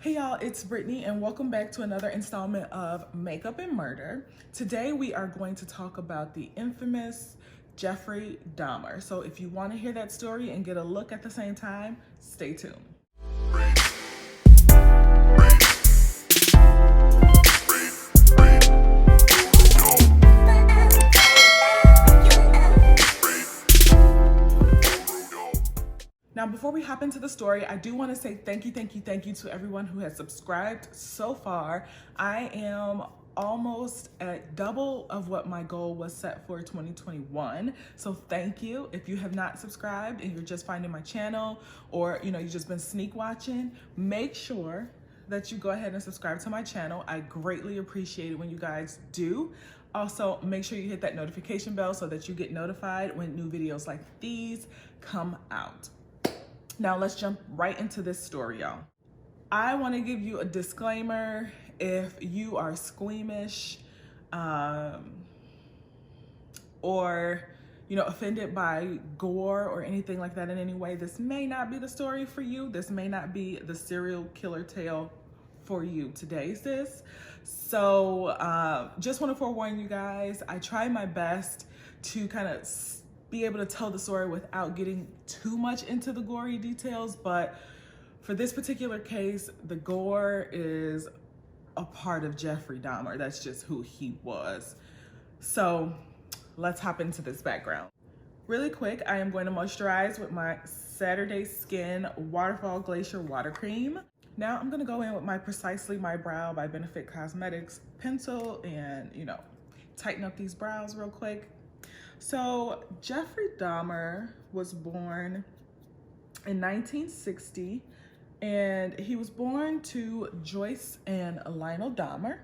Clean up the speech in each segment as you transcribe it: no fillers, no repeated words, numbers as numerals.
Hey y'all, it's Brittany and welcome back to another installment of Makeup and Murder. Today we are going to talk about the infamous Jeffrey Dahmer. So if you want to hear that story and get a look at the same time, stay tuned. Now, before we hop into the story, I do want to say thank you to everyone who has subscribed so far. I am almost at double of what my goal was set for 2021. So thank you. If you have not subscribed and you're just finding my channel, or you've just been sneak watching, make sure that you go ahead and subscribe to my channel. I greatly appreciate it when you guys do. Also, make sure you hit that notification bell so that you get notified when new videos like these come out. Now let's jump right into this story, y'all. I want to give you a disclaimer. If you are squeamish or offended by gore or anything like that in any way, this may not be the story for you. This may not be the serial killer tale for you. Today's this. So just want to forewarn you guys, I try my best to kind of be able to tell the story without getting too much into the gory details, but for this particular case, the gore is a part of Jeffrey Dahmer. That's just who he was. So let's hop into this background. Really quick, I am going to moisturize with my Saturday Skin Waterfall Glacier Water Cream. Now I'm gonna go in with my Precisely My Brow by Benefit Cosmetics pencil and, tighten up these brows real quick. So Jeffrey Dahmer was born in 1960, and he was born to Joyce and Lionel Dahmer.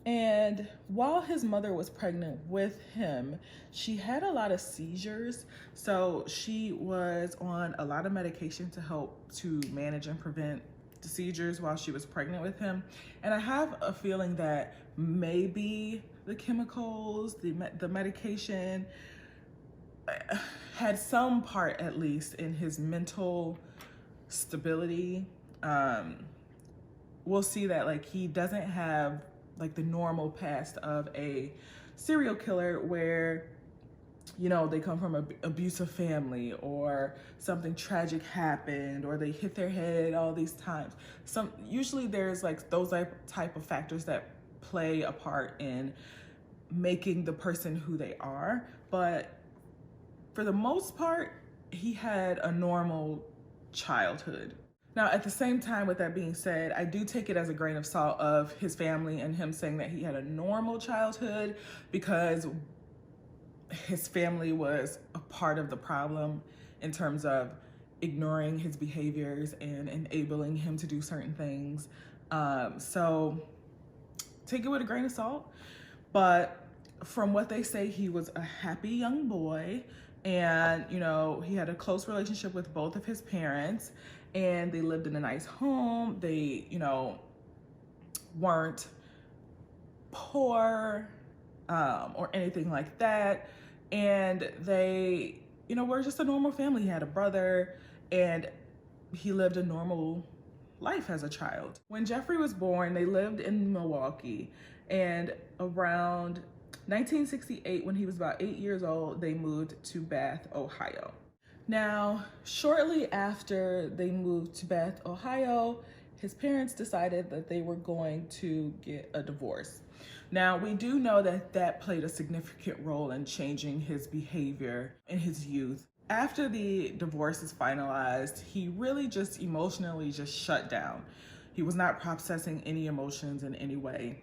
And while his mother was pregnant with him, she had a lot of seizures. So she was on a lot of medication to help to manage and prevent the seizures while she was pregnant with him. And I have a feeling that maybe the chemicals, the medication had some part, at least, in his mental stability. We'll see that he doesn't have the normal past of a serial killer where they come from an abusive family or something tragic happened or they hit their head all these times. Usually there's those type of factors that play a part in making the person who they are, but for the most part, he had a normal childhood. Now, at the same time, with that being said, I do take it as a grain of salt of his family and him saying that he had a normal childhood, because his family was a part of the problem in terms of ignoring his behaviors and enabling him to do certain things. So take it with a grain of salt. But from what they say, he was a happy young boy, and he had a close relationship with both of his parents, and they lived in a nice home. They weren't poor or anything like that, and they were just a normal family. He had a brother, and he lived a normal life as a child. When Jeffrey was born, they lived in Milwaukee, and around 1968, when he was about 8 years old, they moved to Bath, Ohio. Now, shortly after they moved to Bath, Ohio, his parents decided that they were going to get a divorce. Now, we do know that that played a significant role in changing his behavior in his youth. After the divorce is finalized, he really just emotionally just shut down. He was not processing any emotions in any way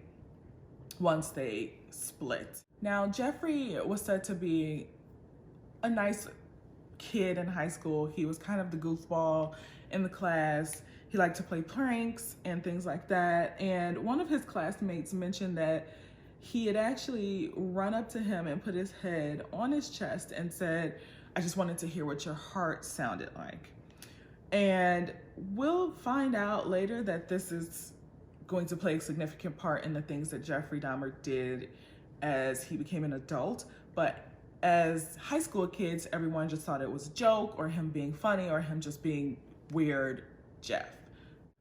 once they split. Now, Jeffrey was said to be a nice kid in high school. He was kind of the goofball in the class. He liked to play pranks and things like that. And one of his classmates mentioned that he had actually run up to him and put his head on his chest and said, "I just wanted to hear what your heart sounded like." And we'll find out later that this is going to play a significant part in the things that Jeffrey Dahmer did as he became an adult. But as high school kids, everyone just thought it was a joke or him being funny or him just being weird Jeff.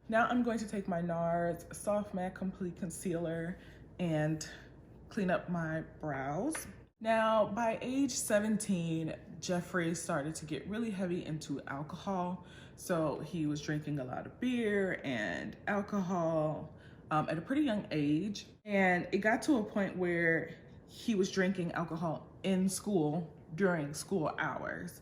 Now I'm going to take my NARS Soft Matte Complete Concealer and clean up my brows. Now, by age 17, Jeffrey started to get really heavy into alcohol. So he was drinking a lot of beer and alcohol at a pretty young age. And it got to a point where he was drinking alcohol in school during school hours.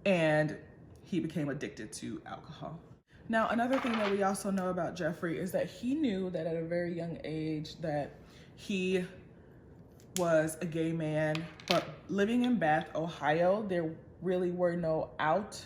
And he became addicted to alcohol. Now, another thing that we also know about Jeffrey is that he knew that at a very young age that he was a gay man, but living in Bath, Ohio, there really were no out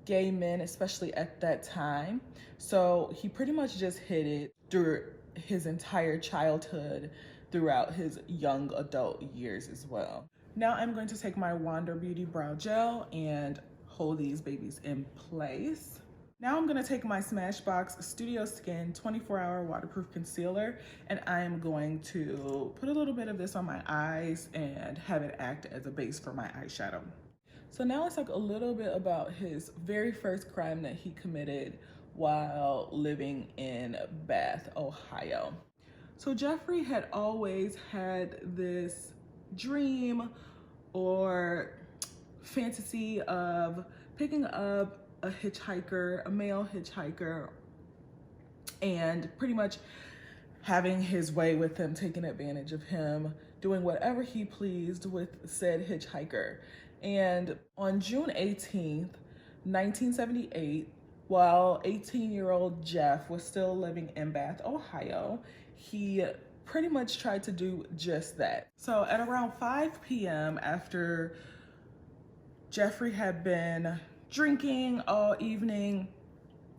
gay men, especially at that time. So he pretty much just hid it through his entire childhood, throughout his young adult years as well. Now I'm going to take my Wander Beauty Brow Gel and hold these babies in place. Now I'm gonna take my Smashbox Studio Skin 24-hour waterproof concealer, and I am going to put a little bit of this on my eyes and have it act as a base for my eyeshadow. So now let's talk a little bit about his very first crime that he committed while living in Bath, Ohio. So Jeffrey had always had this dream or fantasy of picking up a hitchhiker, a male hitchhiker, and pretty much having his way with him, taking advantage of him, doing whatever he pleased with said hitchhiker. And on June 18th, 1978, while 18-year-old Jeff was still living in Bath, Ohio, he pretty much tried to do just that. So at around 5 p.m., after Jeffrey had been drinking all evening,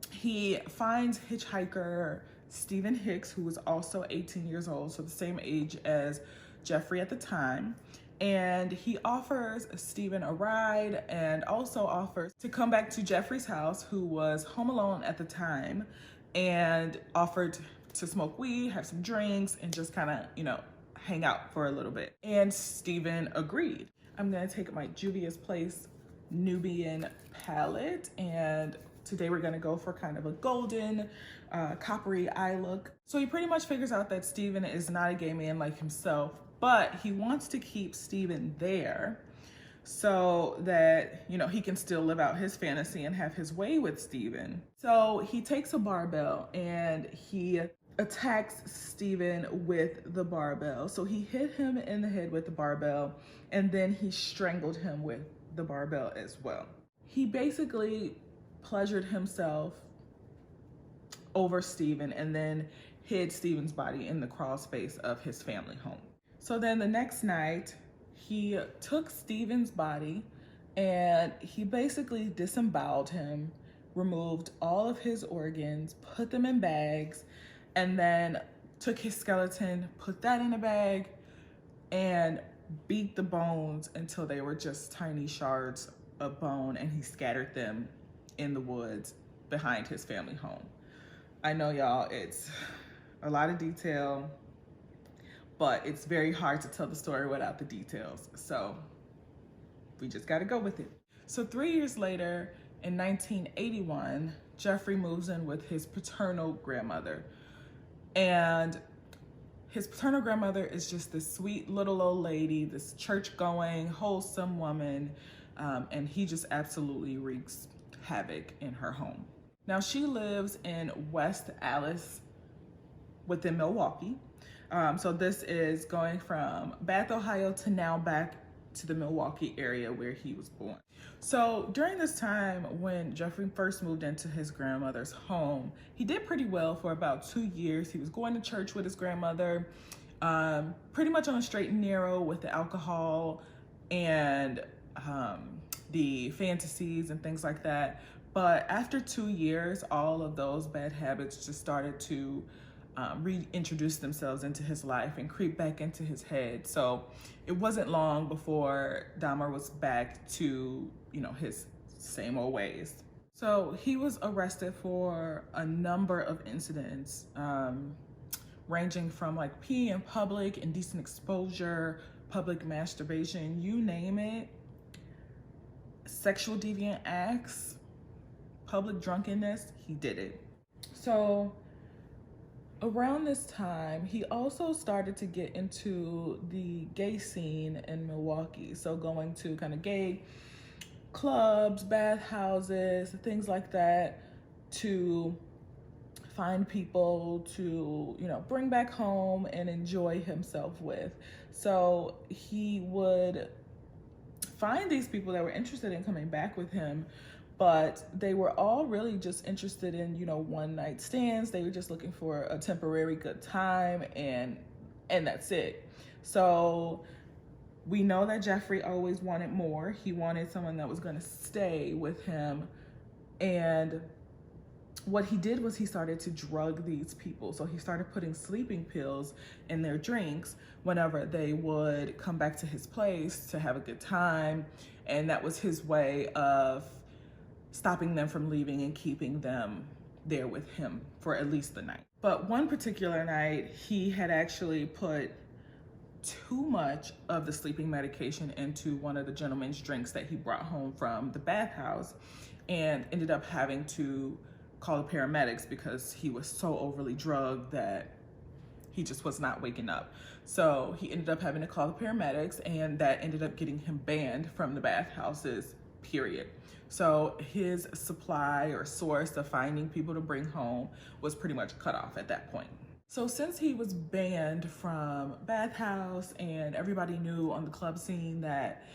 he finds hitchhiker Stephen Hicks, who was also 18 years old, so the same age as Jeffrey at the time. And he offers Stephen a ride and also offers to come back to Jeffrey's house, who was home alone at the time, and offered to smoke weed, have some drinks, and just kind of, hang out for a little bit. And Stephen agreed. I'm gonna take my Juvia's Place Nubian palette, and today we're gonna go for kind of a golden, coppery eye look. So he pretty much figures out that Stephen is not a gay man like himself, but he wants to keep Stephen there so that, he can still live out his fantasy and have his way with Stephen. So he takes a barbell and he attacks Stephen with the barbell. So he hit him in the head with the barbell, and then he strangled him with the barbell as well. He basically pleasured himself over Stephen and then hid Stephen's body in the crawl space of his family home. So then the next night, he took Stephen's body and he basically disemboweled him, removed all of his organs, put them in bags, and then took his skeleton, put that in a bag, and beat the bones until they were just tiny shards of bone, and he scattered them in the woods behind his family home. I know, y'all, it's a lot of detail, but it's very hard to tell the story without the details. So we just gotta go with it. So 3 years later, in 1981, Jeffrey moves in with his paternal grandmother. And his paternal grandmother is just this sweet little old lady, this church-going, wholesome woman, and he just absolutely wreaks havoc in her home. Now, she lives in West Allis within Milwaukee. So this is going from Bath, Ohio to now back to the Milwaukee area where he was born. So during this time when Jeffrey first moved into his grandmother's home, he did pretty well for about 2 years. He was going to church with his grandmother, pretty much on a straight and narrow with the alcohol and the fantasies and things like that. But after 2 years, all of those bad habits just started to reintroduce themselves into his life and creep back into his head. So it wasn't long before Dahmer was back to, his same old ways. So he was arrested for a number of incidents, ranging from like peeing in public, indecent exposure, public masturbation, you name it, sexual deviant acts, public drunkenness, he did it. So around this time, he also started to get into the gay scene in Milwaukee. So going to kind of gay clubs, bathhouses, things like that, to find people to, bring back home and enjoy himself with. So he would find these people that were interested in coming back with him, but they were all really just interested in, one night stands. They were just looking for a temporary good time, and that's it. So we know that Jeffrey always wanted more. He wanted someone that was going to stay with him. And what he did was he started to drug these people. So he started putting sleeping pills in their drinks whenever they would come back to his place to have a good time. And that was his way of stopping them from leaving and keeping them there with him for at least the night. But one particular night, he had actually put too much of the sleeping medication into one of the gentleman's drinks that he brought home from the bathhouse, and ended up having to call the paramedics because he was so overly drugged that he just was not waking up. So he ended up having to call the paramedics, and that ended up getting him banned from the bathhouses, period. So his supply or source of finding people to bring home was pretty much cut off at that point. So since he was banned from bathhouse and everybody knew on the club scene that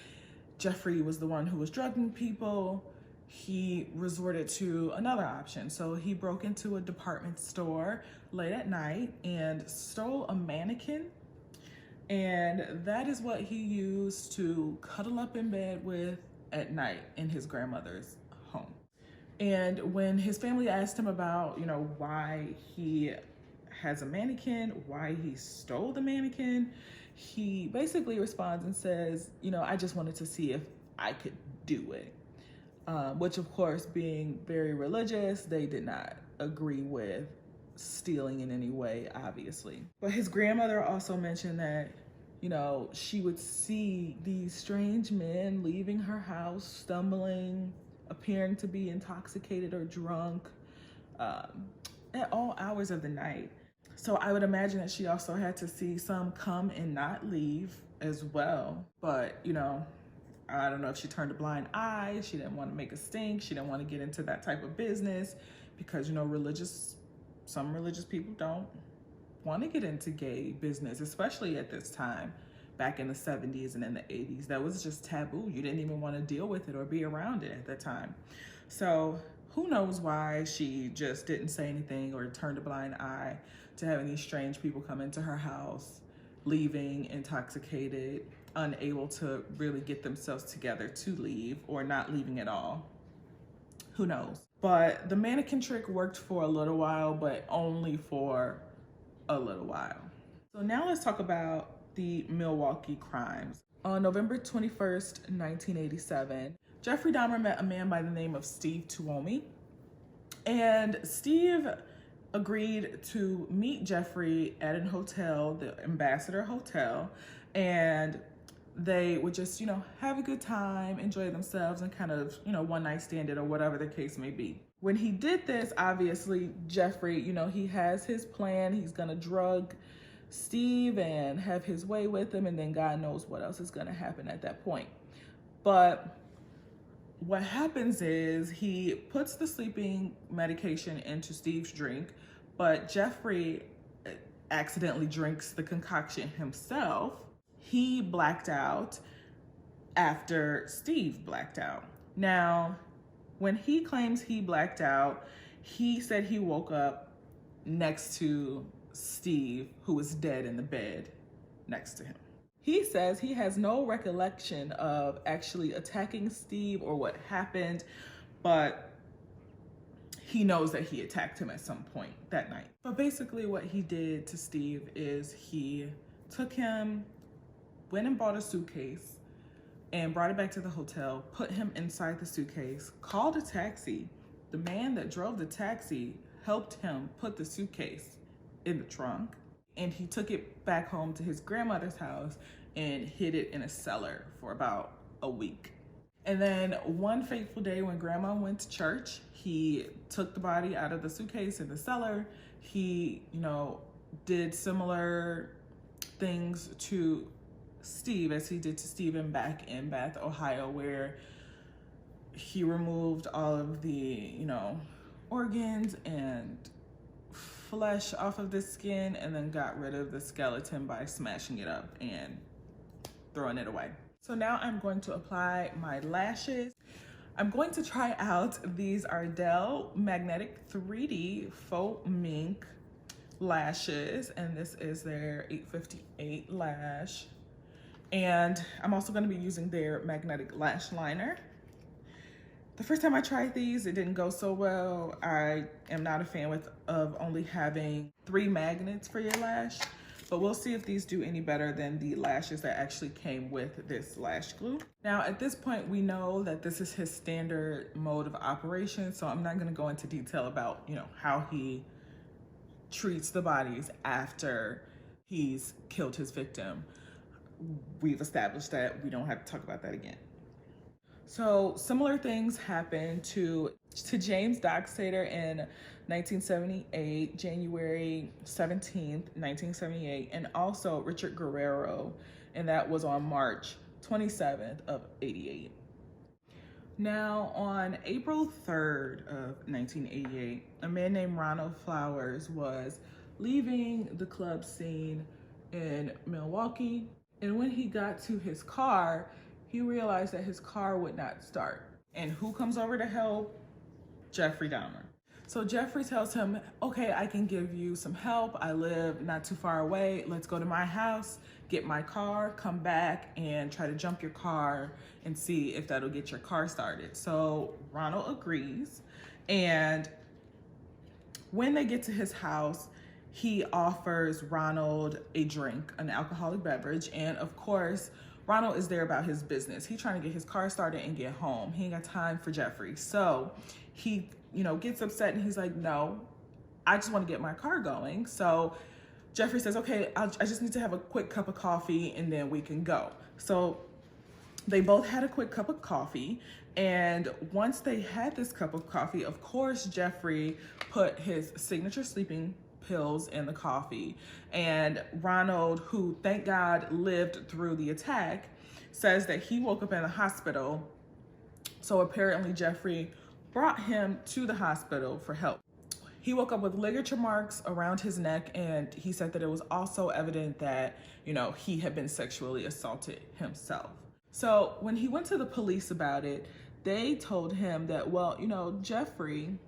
Jeffrey was the one who was drugging people, he resorted to another option. So he broke into a department store late at night and stole a mannequin. And that is what he used to cuddle up in bed with at night in his grandmother's home. And when his family asked him about, why he has a mannequin, why he stole the mannequin, he basically responds and says, I just wanted to see if I could do it. Which, of course, being very religious, they did not agree with stealing in any way, obviously. But his grandmother also mentioned that, she would see these strange men leaving her house, stumbling, appearing to be intoxicated or drunk, at all hours of the night. So I would imagine that she also had to see some come and not leave as well. But, I don't know if she turned a blind eye. She didn't want to make a stink. She didn't want to get into that type of business because, some religious people don't want to get into gay business, especially at this time, back in the 70s and in the 80s. That was just taboo. You didn't even want to deal with it or be around it at that time. So who knows why she just didn't say anything or turned a blind eye to having these strange people come into her house, leaving intoxicated, unable to really get themselves together to leave, or not leaving at all. Who knows? But the mannequin trick worked for a little while, but only for a little while. So now let's talk about the Milwaukee Crimes. On November 21st, 1987, Jeffrey Dahmer met a man by the name of Steve Tuomi. And Steve agreed to meet Jeffrey at an hotel, the Ambassador Hotel, and they would just, have a good time, enjoy themselves, and kind of, one night stand it or whatever the case may be. When he did this, obviously, Jeffrey, he has his plan. He's gonna drug Steve and have his way with him, and then God knows what else is gonna happen at that point. But what happens is he puts the sleeping medication into Steve's drink, but Jeffrey accidentally drinks the concoction himself. He blacked out after Steve blacked out. Now, when he claims he blacked out, he said he woke up next to Steve, who was dead in the bed next to him. He says he has no recollection of actually attacking Steve or what happened, but he knows that he attacked him at some point that night. But basically what he did to Steve is he took him, went and bought a suitcase and brought it back to the hotel, put him inside the suitcase, called a taxi. The man that drove the taxi helped him put the suitcase in the trunk, and he took it back home to his grandmother's house and hid it in a cellar for about a week. And then one fateful day when grandma went to church, he took the body out of the suitcase in the cellar. He, did similar things to Steve as he did to Stephen back in Bath, Ohio, where he removed all of the, organs and flesh off of the skin and then got rid of the skeleton by smashing it up and throwing it away. So now I'm going to apply my lashes. I'm going to try out these Ardell Magnetic 3D Faux Mink Lashes, and this is their 858 lash. And I'm also going to be using their magnetic lash liner. The first time I tried these, it didn't go so well. I am not a fan of only having 3 magnets for your lash, but we'll see if these do any better than the lashes that actually came with this lash glue. Now, at this point, we know that this is his standard mode of operation, so I'm not going to go into detail about, how he treats the bodies after he's killed his victim. We've established that. We don't have to talk about that again. So similar things happened to James Dockstader in 1978, January 17th, 1978, and also Richard Guerrero, and that was on March 27th of 88. Now, on April 3rd of 1988, a man named Ronald Flowers was leaving the club scene in Milwaukee, and when he got to his car, he realized that his car would not start. And who comes over to help? Jeffrey Dahmer. So Jeffrey tells him, okay, I can give you some help. I live not too far away. Let's go to my house, get my car, come back and try to jump your car and see if that'll get your car started. So Ronald agrees. And when they get to his house, he offers Ronald a drink, an alcoholic beverage. And of course, Ronald is there about his business. He's trying to get his car started and get home. He ain't got time for Jeffrey. So he, gets upset and he's like, no, I just want to get my car going. So Jeffrey says, okay, I just need to have a quick cup of coffee and then we can go. So they both had a quick cup of coffee. And once they had this cup of coffee, of course, Jeffrey put his signature sleeping pills in the coffee. And Ronald, who thank God lived through the attack, says that he woke up in the hospital. So apparently Jeffrey brought him to the hospital for help. He woke up with ligature marks around his neck, and he said that it was also evident that, he had been sexually assaulted himself. So when he went to the police about it, they told him that, well, Jeffrey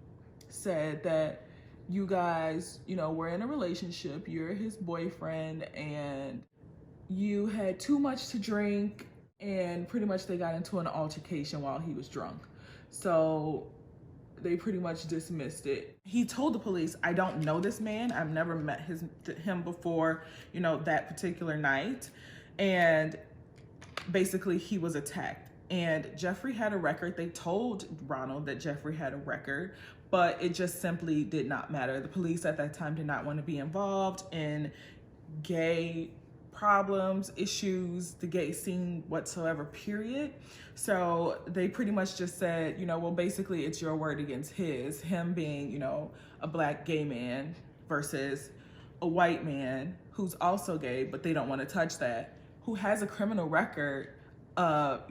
said that you guys, were in a relationship, you're his boyfriend, and you had too much to drink, and pretty much they got into an altercation while he was drunk. So they pretty much dismissed it. He told the police, I don't know this man. I've never met him before, that particular night. And basically he was attacked. And Jeffrey had a record. They told Ronald that Jeffrey had a record, but it just simply did not matter. The police at that time did not want to be involved in gay problems, issues, the gay scene whatsoever, period. So they pretty much just said, well, basically it's your word against his, him being, a black gay man versus a white man who's also gay, but they don't want to touch that, who has a criminal record of,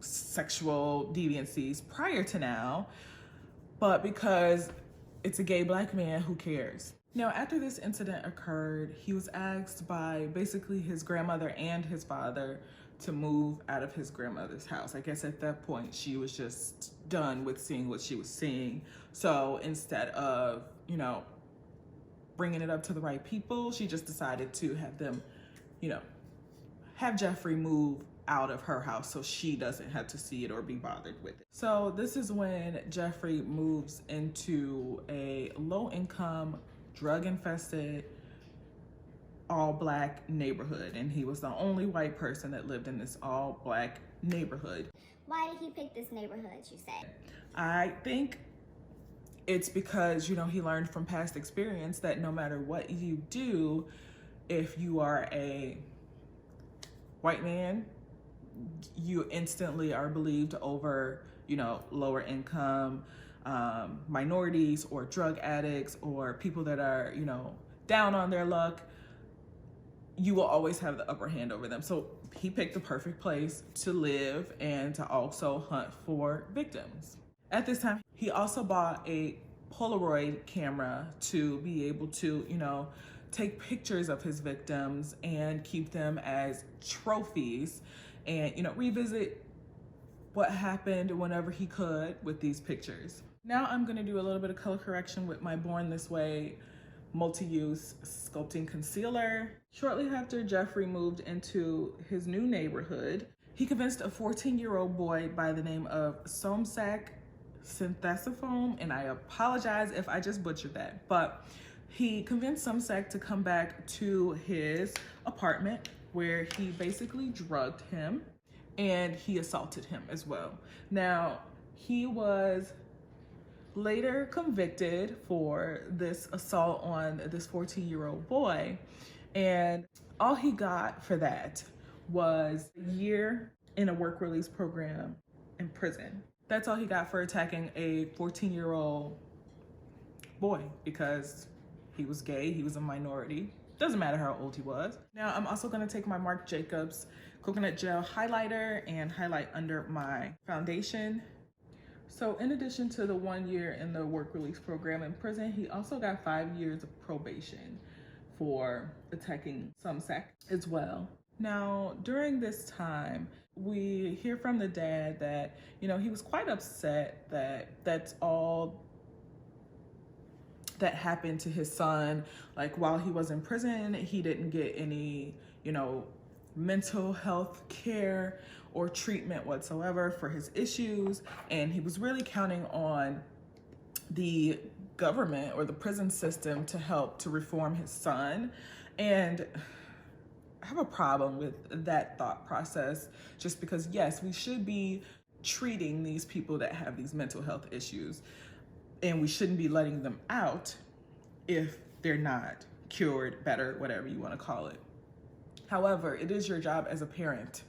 sexual deviancies prior to now, but because it's a gay black man, who cares? Now, after this incident occurred, he was asked by basically his grandmother and his father to move out of his grandmother's house. I guess at that point, she was just done with seeing what she was seeing. So instead of, bringing it up to the right people, she just decided to have them, have Jeffrey move out of her house so she doesn't have to see it or be bothered with it. So this is when Jeffrey moves into a low-income, drug-infested, all-black neighborhood, and he was the only white person that lived in this all-black neighborhood. Why did he pick this neighborhood, you said? I think it's because, he learned from past experience that no matter what you do, if you are a white man, you instantly are believed over, lower income, minorities or drug addicts or people that are, down on their luck. You will always have the upper hand over them. So he picked the perfect place to live and to also hunt for victims. At this time, he also bought a Polaroid camera to be able to, take pictures of his victims and keep them as trophies and, revisit what happened whenever he could with these pictures. Now I'm gonna do a little bit of color correction with my Born This Way multi-use sculpting concealer. Shortly after Jeffrey moved into his new neighborhood, he convinced a 14-year-old boy by the name of Somsak Synthesifoam, and I apologize if I just butchered that, but he convinced Somsak to come back to his apartment where he basically drugged him and he assaulted him as well. Now, he was later convicted for this assault on this 14-year-old boy, and all he got for that was a year in a work release program in prison. That's all he got for attacking a 14-year-old boy because he was gay, he was a minority. Doesn't matter how old he was. Now I'm also gonna take my Marc Jacobs coconut gel highlighter and highlight under my foundation. So in addition to the 1 year in the work release program in prison, he also got 5 years of probation for attacking Somsak as well. Now, during this time, we hear from the dad that, he was quite upset that that's all that happened to his son. Like, while he was in prison, he didn't get any, mental health care or treatment whatsoever for his issues. And he was really counting on the government or the prison system to help to reform his son. And I have a problem with that thought process, just because, yes, we should be treating these people that have these mental health issues, and we shouldn't be letting them out if they're not cured, better, whatever you want to call it. However, it is your job as a parent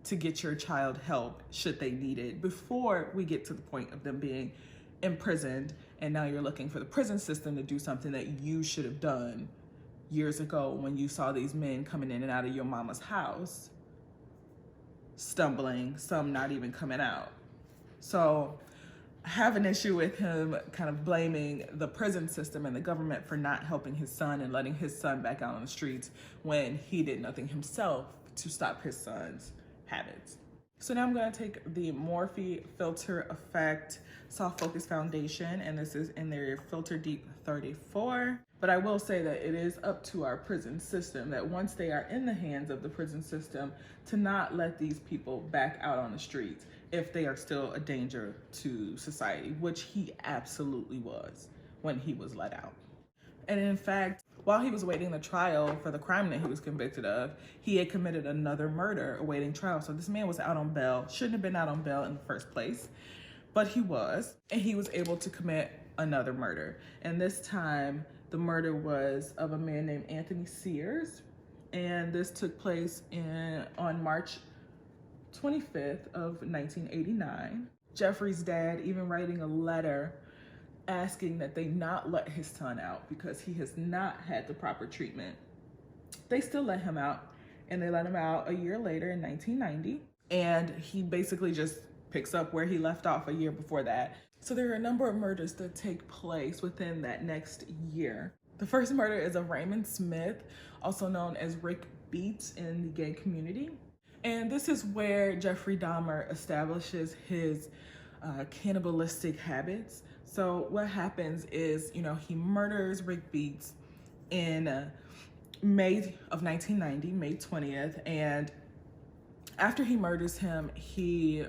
to get your child help should they need it before we get to the point of them being imprisoned, and now you're looking for the prison system to do something that you should have done years ago when you saw these men coming in and out of your mama's house, stumbling, some not even coming out. So I have an issue with him kind of blaming the prison system and the government for not helping his son and letting his son back out on the streets when he did nothing himself to stop his son's habits. So now I'm going to take the Morphe Filter Effect Soft Focus Foundation, and this is in their Filter Deep 34. But I will say that it is up to our prison system, that once they are in the hands of the prison system, to not let these people back out on the streets if they are still a danger to society, which he absolutely was when he was let out. And in fact, while he was awaiting the trial for the crime that he was convicted of, he had committed another murder awaiting trial. So this man was out on bail, shouldn't have been out on bail in the first place, but he was, and he was able to commit another murder. And this time, the murder was of a man named Anthony Sears, and this took place on March 25th of 1989. Jeffrey's dad even writing a letter asking that they not let his son out because he has not had the proper treatment. They still let him out, and they let him out a year later in 1990, and he basically just picks up where he left off a year before that. So there are a number of murders that take place within that next year. The first murder is of Raymond Smith, also known as Rick Beats in the gay community. And this is where Jeffrey Dahmer establishes his cannibalistic habits. So what happens is, he murders Rick Beats in May of 1990, May 20th. And after he murders him, he,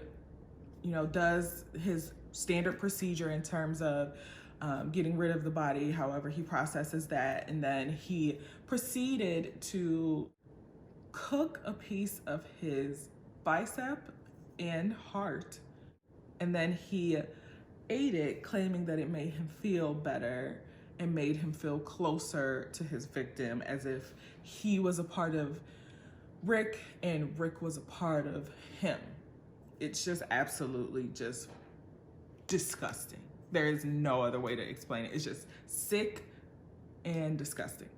does his standard procedure in terms of getting rid of the body. However, he processes that, and then he proceeded to cook a piece of his bicep and heart, and then he ate it, claiming that it made him feel better and made him feel closer to his victim, as if he was a part of Rick, and Rick was a part of him. It's just absolutely just disgusting. There is no other way to explain it. It's just sick and disgusting.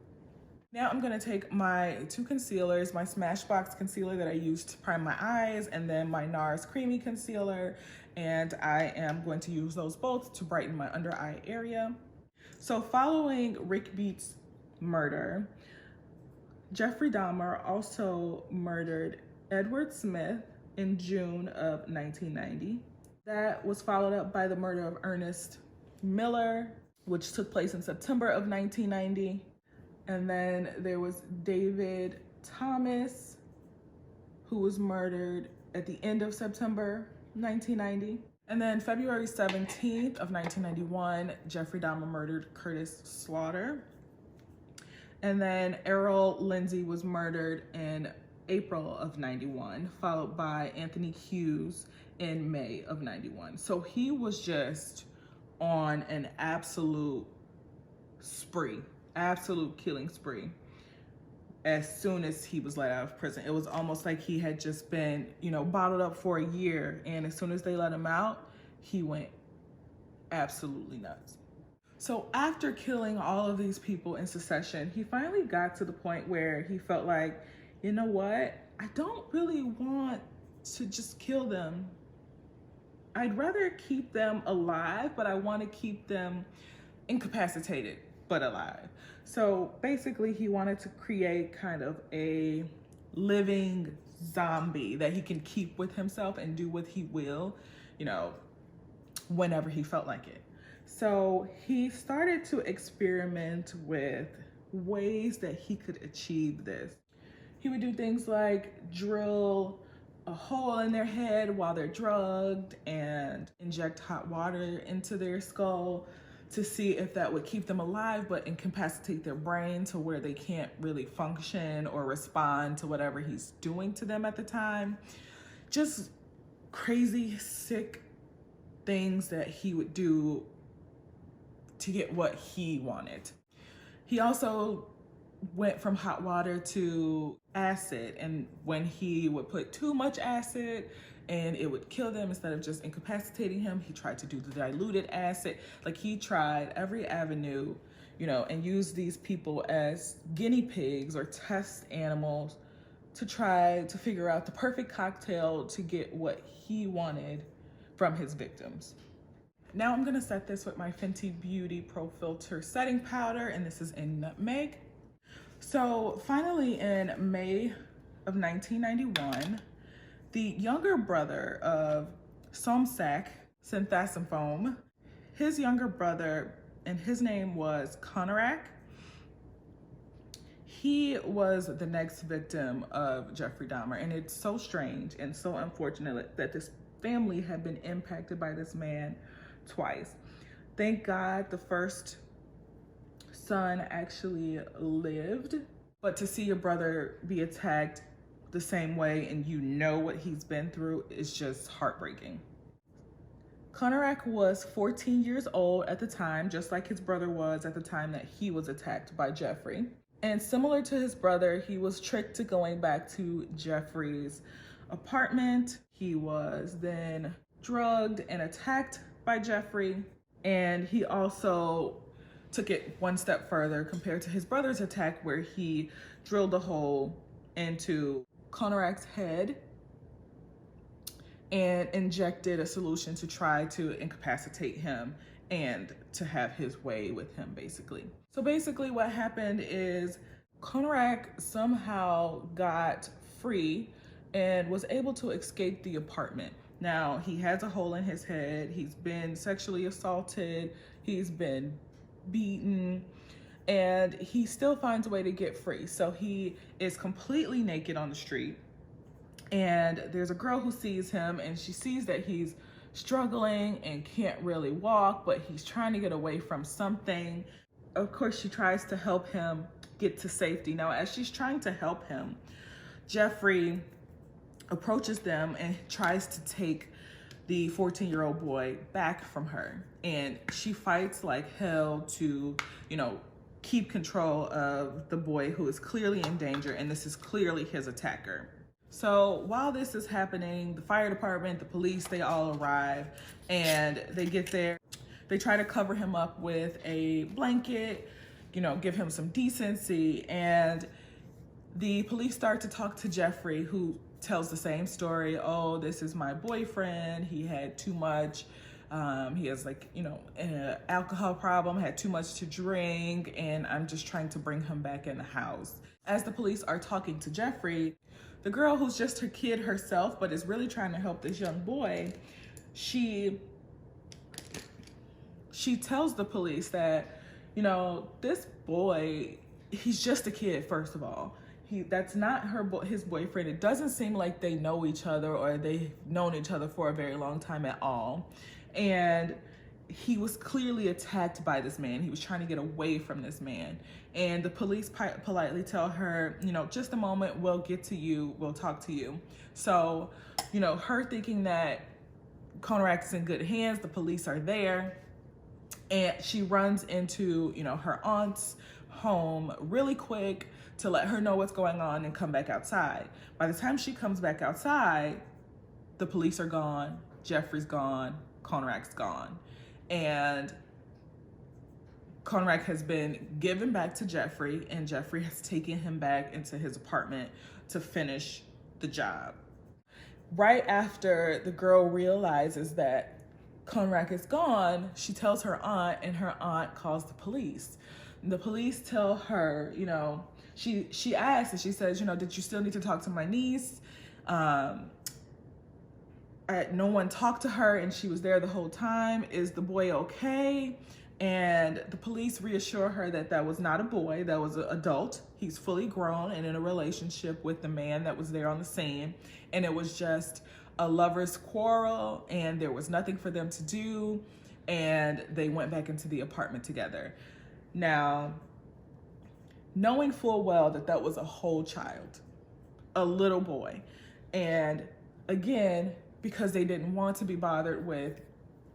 Now I'm gonna take my two concealers, my Smashbox concealer that I used to prime my eyes, and then my NARS Creamy Concealer, and I am going to use those both to brighten my under eye area. So following Rick Beats' murder, Jeffrey Dahmer also murdered Edward Smith in June of 1990. That was followed up by the murder of Ernest Miller, which took place in September of 1990. And then there was David Thomas, who was murdered at the end of September 1990. And then February 17th of 1991, Jeffrey Dahmer murdered Curtis Slaughter. And then Errol Lindsay was murdered in April of 91, followed by Anthony Hughes in May of 91. So he was just on an absolute spree, absolute killing spree as soon as he was let out of prison. It was almost like he had just been, bottled up for a year, and as soon as they let him out, he went absolutely nuts. So after killing all of these people in succession, he finally got to the point where he felt like, you know what? I don't really want to just kill them. I'd rather keep them alive, but I want to keep them incapacitated, but alive. So basically he wanted to create kind of a living zombie that he can keep with himself and do what he will, whenever he felt like it. So he started to experiment with ways that he could achieve this. He would do things like drill a hole in their head while they're drugged and inject hot water into their skull to see if that would keep them alive but incapacitate their brain to where they can't really function or respond to whatever he's doing to them at the time. Just crazy, sick things that he would do to get what he wanted. He also went from hot water to acid, and when he would put too much acid and it would kill them instead of just incapacitating him, he tried to do the diluted acid. Like, he tried every avenue, and used these people as guinea pigs or test animals to try to figure out the perfect cocktail to get what he wanted from his victims. Now I'm gonna set this with my Fenty Beauty Pro Filter setting powder, and this is in Nutmeg. So finally in May of 1991, the younger brother of Somsak Synthasimphome, his younger brother, and his name was Conorak. He was the next victim of Jeffrey Dahmer, and it's so strange and so unfortunate that this family had been impacted by this man twice. Thank God the first son actually lived, but to see your brother be attacked the same way and what he's been through is just heartbreaking. Conorak was 14 years old at the time, just like his brother was at the time that he was attacked by Jeffrey. And similar to his brother, he was tricked to going back to Jeffrey's apartment. He was then drugged and attacked by Jeffrey, and he also took it one step further compared to his brother's attack, where he drilled a hole into Conorak's head and injected a solution to try to incapacitate him and to have his way with him, basically. So basically what happened is Conorak somehow got free and was able to escape the apartment. Now, he has a hole in his head, he's been sexually assaulted, he's been beaten, and he still finds a way to get free. So he is completely naked on the street, and there's a girl who sees him, and she sees that he's struggling and can't really walk, but he's trying to get away from something. Of course, she tries to help him get to safety. Now, as she's trying to help him, Jeffrey approaches them and tries to take the 14-year-old boy back from her. And she fights like hell to, keep control of the boy who is clearly in danger, and this is clearly his attacker. So while this is happening, the fire department, the police, they all arrive, and they get there. They try to cover him up with a blanket, you know, give him some decency, and the police start to talk to Jeffrey, who tells the same story. Oh, this is my boyfriend. He had too much. He has, like, you know, an alcohol problem, had too much to drink, and I'm just trying to bring him back in the house. As the police are talking to Jeffrey, the girl who's just her kid herself, but is really trying to help this young boy, she tells the police that, you know, this boy, he's just a kid, first of all. That's not his boyfriend. It doesn't seem like they know each other or they've known each other for a very long time at all. And he was clearly attacked by this man. He was trying to get away from this man. And the police politely tell her, you know, just a moment, we'll get to you, we'll talk to you. So, you know, her thinking that Conrack is in good hands, the police are there, and she runs into, you know, her aunt's home really quick to let her know what's going on and come back outside. By the time she comes back outside, the police are gone, Jeffrey's gone, Conrack's gone. And Conrack has been given back to Jeffrey, and Jeffrey has taken him back into his apartment to finish the job. Right after the girl realizes that Conrack is gone, she tells her aunt, and her aunt calls the police. The police tell her, you know, she asks, and she says, you know, did you still need to talk to my niece? No one talked to her, and she was there the whole time. Is the boy okay? And the police reassure her that that was not a boy, that was an adult. He's fully grown and in a relationship with the man that was there on the scene. And it was just a lover's quarrel, and there was nothing for them to do. And they went back into the apartment together. Now, knowing full well that that was a whole child, a little boy. And again, because they didn't want to be bothered with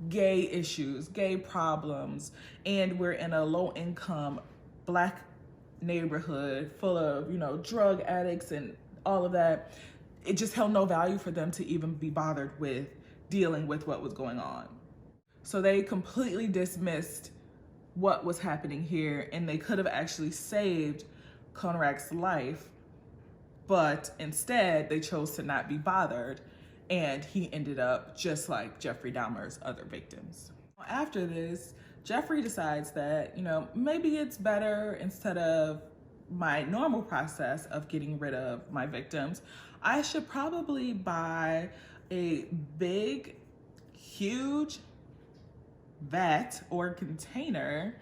gay issues, gay problems, and we're in a low-income Black neighborhood full of, you know, drug addicts and all of that, it just held no value for them to even be bothered with dealing with what was going on. So they completely dismissed what was happening here, and they could have actually saved Conrack's life, but instead they chose to not be bothered, and he ended up just like Jeffrey Dahmer's other victims. After this, Jeffrey decides that, you know, maybe it's better, instead of my normal process of getting rid of my victims, I should probably buy a big, huge vat or container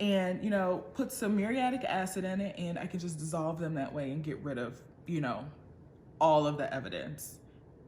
and, you know, put some muriatic acid in it, and I can just dissolve them that way and get rid of, you know, all of the evidence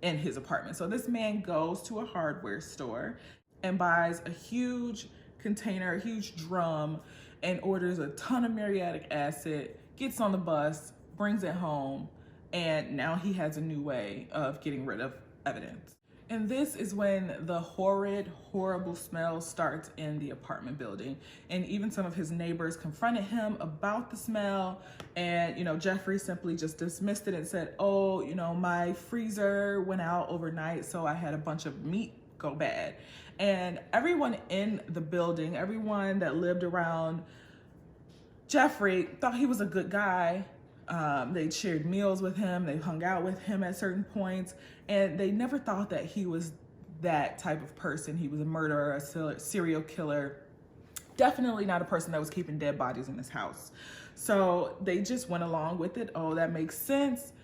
in his apartment. So this man goes to a hardware store and buys a huge container, a huge drum, and orders a ton of muriatic acid, gets on the bus, brings it home, and now he has a new way of getting rid of evidence. And this is when the horrid, horrible smell starts in the apartment building. And even some of his neighbors confronted him about the smell. And, you know, Jeffrey simply just dismissed it and said, oh, you know, my freezer went out overnight, so I had a bunch of meat go bad. And everyone in the building, everyone that lived around Jeffrey thought he was a good guy. They shared meals with him, they hung out with him at certain points, and they never thought that he was that type of person. He was a murderer, a serial killer, definitely not a person that was keeping dead bodies in his house. So they just went along with it. Oh, that makes sense.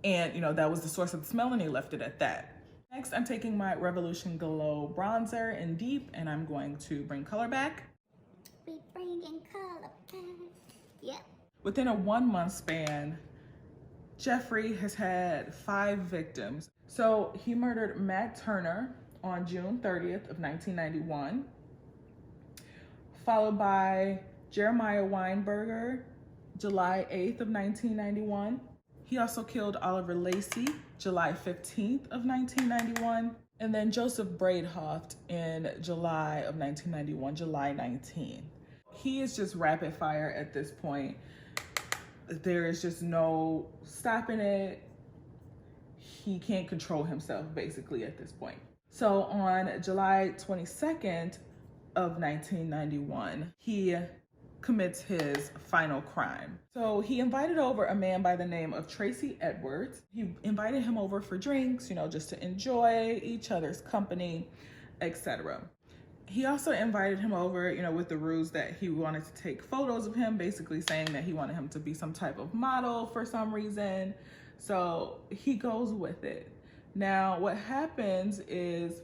And, you know, that was the source of the smell, and they left it at that. Next, I'm taking my Revolution Glow bronzer in Deep, and I'm going to bring color back. We bringing color back. Yep. Within a 1 month span, Jeffrey has had 5 victims. So he murdered Matt Turner on June 30th of 1991, followed by Jeremiah Weinberger, July 8th of 1991. He also killed Oliver Lacey, July 15th of 1991, and then Joseph Braidhoft in July of 1991, July 19th. he is just rapid fire at this point. There is just no stopping it. He can't control himself basically at this point. So on July 22nd of 1991, he commits his final crime. So he invited over a man by the name of Tracy Edwards. He invited him over for drinks, just to enjoy each other's company, etc. He also invited him over, with the ruse that he wanted to take photos of him, basically saying that he wanted him to be some type of model for some reason. So he goes with it. Now, what happens is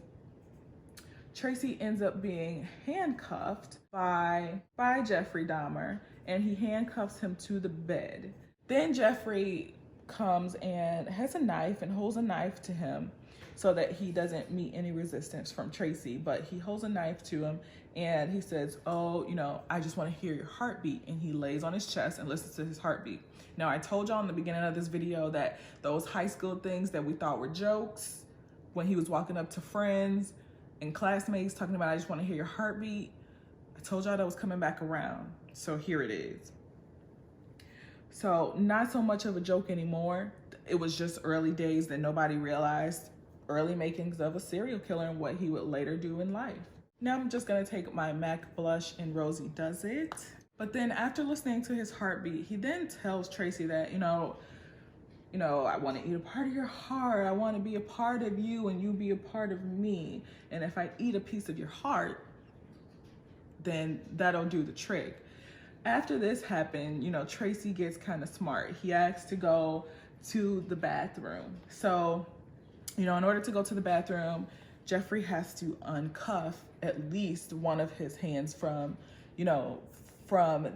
Tracy ends up being handcuffed by Jeffrey Dahmer, and he handcuffs him to the bed. Then Jeffrey comes and has a knife and holds a knife to him so that he doesn't meet any resistance from Tracy, but he holds a knife to him and he says, oh, I just want to hear your heartbeat. And he lays on his chest and listens to his heartbeat. Now, I told y'all in the beginning of this video that those high school things that we thought were jokes, when he was walking up to friends and classmates talking about, I just want to hear your heartbeat, I told y'all that was coming back around. So here it is. So not so much of a joke anymore. It was just early days that nobody realized, early makings of a serial killer and what he would later do in life. Now I'm just gonna take my MAC blush and Rosie Does It. But then after listening to his heartbeat, he then tells Tracy that, I want to eat a part of your heart. I want to be a part of you and you be a part of me. And if I eat a piece of your heart, then that'll do the trick. After this happened, Tracy gets kind of smart. He asks to go to the bathroom. So, in order to go to the bathroom, Jeffrey has to uncuff at least one of his hands from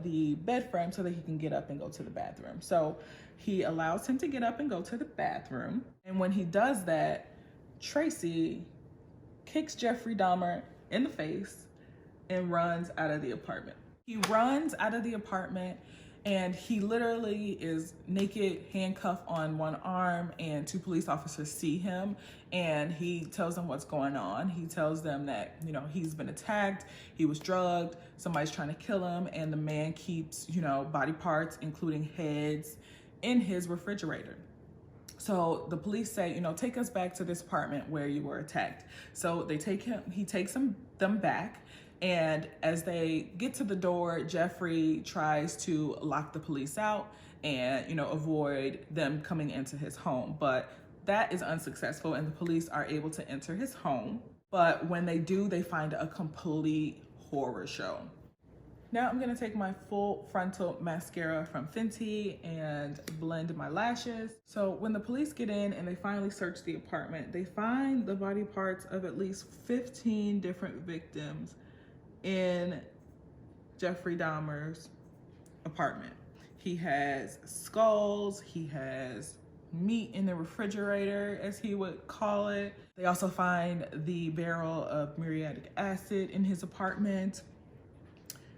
the bed frame so that he can get up and go to the bathroom. So he allows him to get up and go to the bathroom. And when he does that, Tracy kicks Jeffrey Dahmer in the face and runs out of the apartment. He runs out of the apartment and he literally is naked, handcuffed on one arm, and two police officers see him and he tells them what's going on. He tells them that, he's been attacked, he was drugged, somebody's trying to kill him, and the man keeps, body parts, including heads, in his refrigerator. So the police say, take us back to this apartment where you were attacked. So he takes them back. And as they get to the door, Jeffrey tries to lock the police out and, avoid them coming into his home. But that is unsuccessful and the police are able to enter his home. But when they do, they find a complete horror show. Now I'm gonna take my full frontal mascara from Fenty and blend my lashes. So when the police get in and they finally search the apartment, they find the body parts of at least 15 different victims in Jeffrey Dahmer's apartment. He has skulls, he has meat in the refrigerator, as he would call it. They also find the barrel of muriatic acid in his apartment.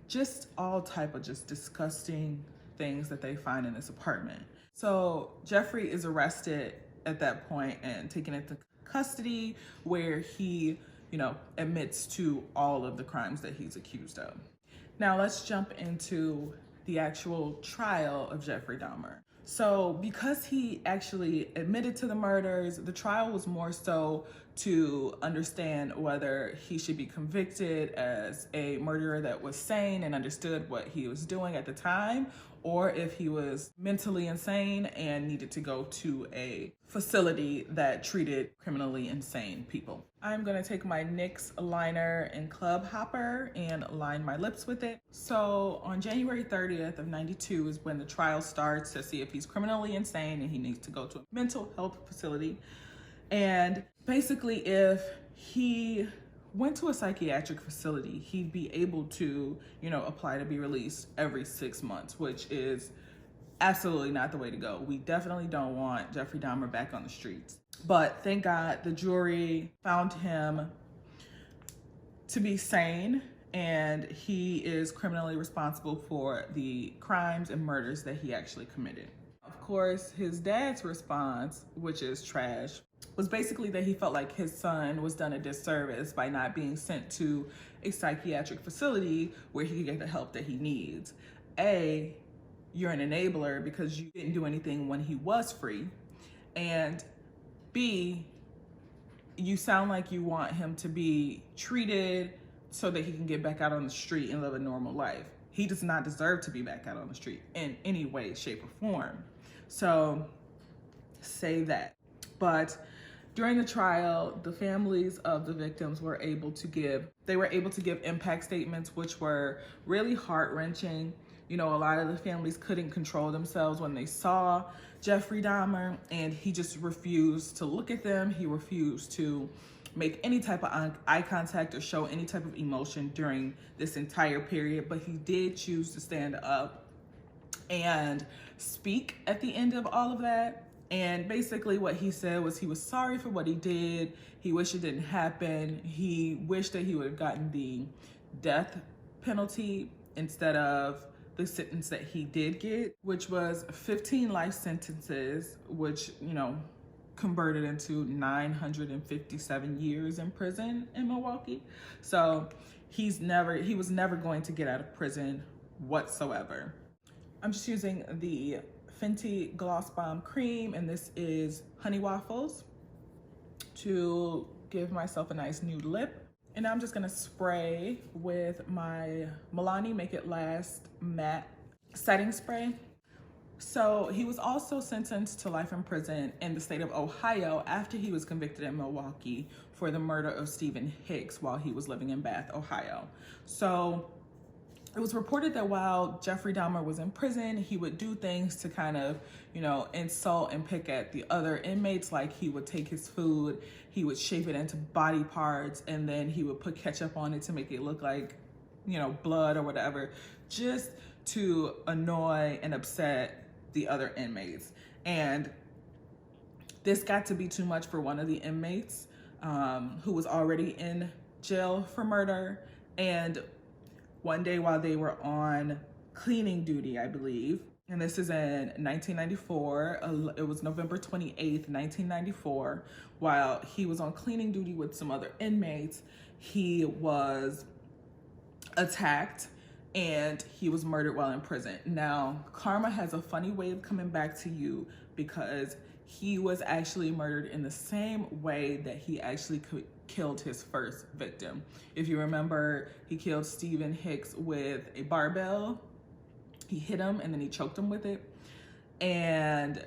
Just all type of just disgusting things that they find in this apartment. So Jeffrey is arrested at that point and taken into custody, where he admits to all of the crimes that he's accused of. Now let's jump into the actual trial of Jeffrey Dahmer. So because he actually admitted to the murders, the trial was more so to understand whether he should be convicted as a murderer that was sane and understood what he was doing at the time, or if he was mentally insane and needed to go to a facility that treated criminally insane people. I'm gonna take my NYX liner and Club Hopper and line my lips with it. So on January 30th of 92 is when the trial starts to see if he's criminally insane and he needs to go to a mental health facility. And basically, if he went to a psychiatric facility, he'd be able to, apply to be released every 6 months, which is absolutely not the way to go. We definitely don't want Jeffrey Dahmer back on the streets. But thank God the jury found him to be sane, and he is criminally responsible for the crimes and murders that he actually committed. Of course, his dad's response, which is trash, was basically that he felt like his son was done a disservice by not being sent to a psychiatric facility where he could get the help that he needs. A, you're an enabler because you didn't do anything when he was free. And B, you sound like you want him to be treated so that he can get back out on the street and live a normal life. He does not deserve to be back out on the street in any way, shape, or form. So say that. But during the trial, the families of the victims were able to give impact statements, which were really heart-wrenching. You know, a lot of the families couldn't control themselves when they saw Jeffrey Dahmer, and he just refused to look at them. He refused to make any type of eye contact or show any type of emotion during this entire period, but he did choose to stand up and speak at the end of all of that. And basically what he said was he was sorry for what he did. He wished it didn't happen. He wished that he would have gotten the death penalty instead of the sentence that he did get, which was 15 life sentences, which, you know, converted into 957 years in prison in Milwaukee. So he was never going to get out of prison whatsoever. I'm just using the Fenty Gloss Bomb Cream, and this is Honey Waffles, to give myself a nice nude lip. And now I'm just gonna spray with my Milani Make It Last Matte Setting Spray. So he was also sentenced to life in prison in the state of Ohio after he was convicted in Milwaukee for the murder of Stephen Hicks while he was living in Bath, Ohio. So it was reported that while Jeffrey Dahmer was in prison, he would do things to kind of, you know, insult and pick at the other inmates. Like he would take his food, he would shape it into body parts, and then he would put ketchup on it to make it look like, you know, blood or whatever, just to annoy and upset the other inmates. And this got to be too much for one of the inmates who was already in jail for murder. And one day while they were on cleaning duty, I believe, and this is in 1994, it was November 28th, 1994, while he was on cleaning duty with some other inmates, he was attacked and he was murdered while in prison. Now, karma has a funny way of coming back to you because he was actually murdered in the same way that he actually killed his first victim. If you remember, he killed Stephen Hicks with a barbell. He hit him and then he choked him with it. And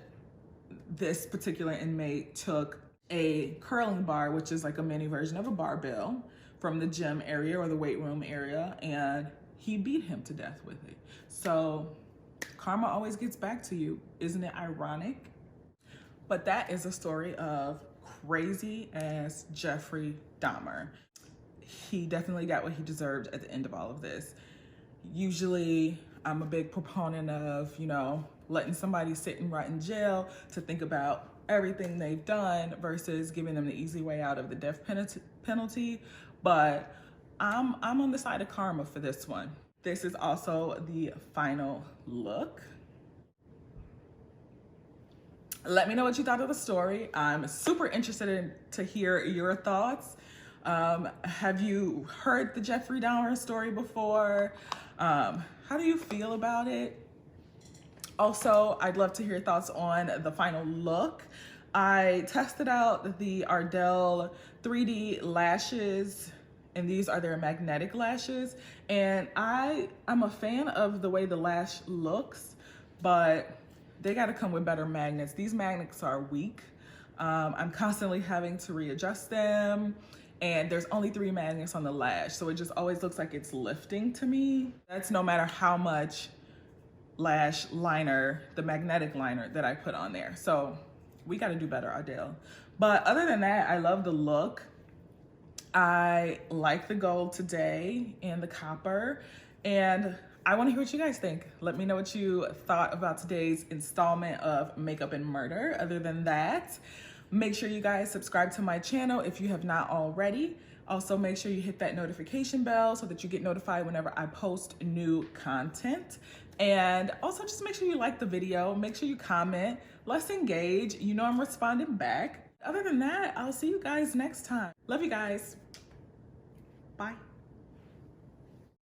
this particular inmate took a curling bar, which is like a mini version of a barbell, from the gym area or the weight room area, and he beat him to death with it. So karma always gets back to you. Isn't it ironic? But that is a story of crazy ass Jeffrey Dahmer. He definitely got what he deserved at the end of all of this. Usually I'm a big proponent of, you know, letting somebody sit and rot in jail to think about everything they've done versus giving them the easy way out of the death penalty. But I'm on the side of karma for this one. This is also the final look. Let me know what you thought of the story. I'm super interested to hear your thoughts. Have you heard the Jeffrey Dahmer story before? How do you feel about it? Also, I'd love to hear your thoughts on the final look. I tested out the Ardell 3D lashes, and these are their magnetic lashes. And I'm a fan of the way the lash looks, but they gotta come with better magnets. These magnets are weak. I'm constantly having to readjust them, and there's only 3 magnets on the lash, so it just always looks like it's lifting to me. That's no matter how much lash liner, the magnetic liner that I put on there. So we gotta do better, Ardell. But other than that, I love the look. I like the gold today and the copper, and I want to hear what you guys think. Let me know what you thought about today's installment of Makeup and Murder. Other than that, make sure you guys subscribe to my channel if you have not already. Also, make sure you hit that notification bell so that you get notified whenever I post new content. And also just make sure you like the video, make sure you comment, let's engage. You know I'm responding back. Other than that, I'll see you guys next time. Love you guys. Bye.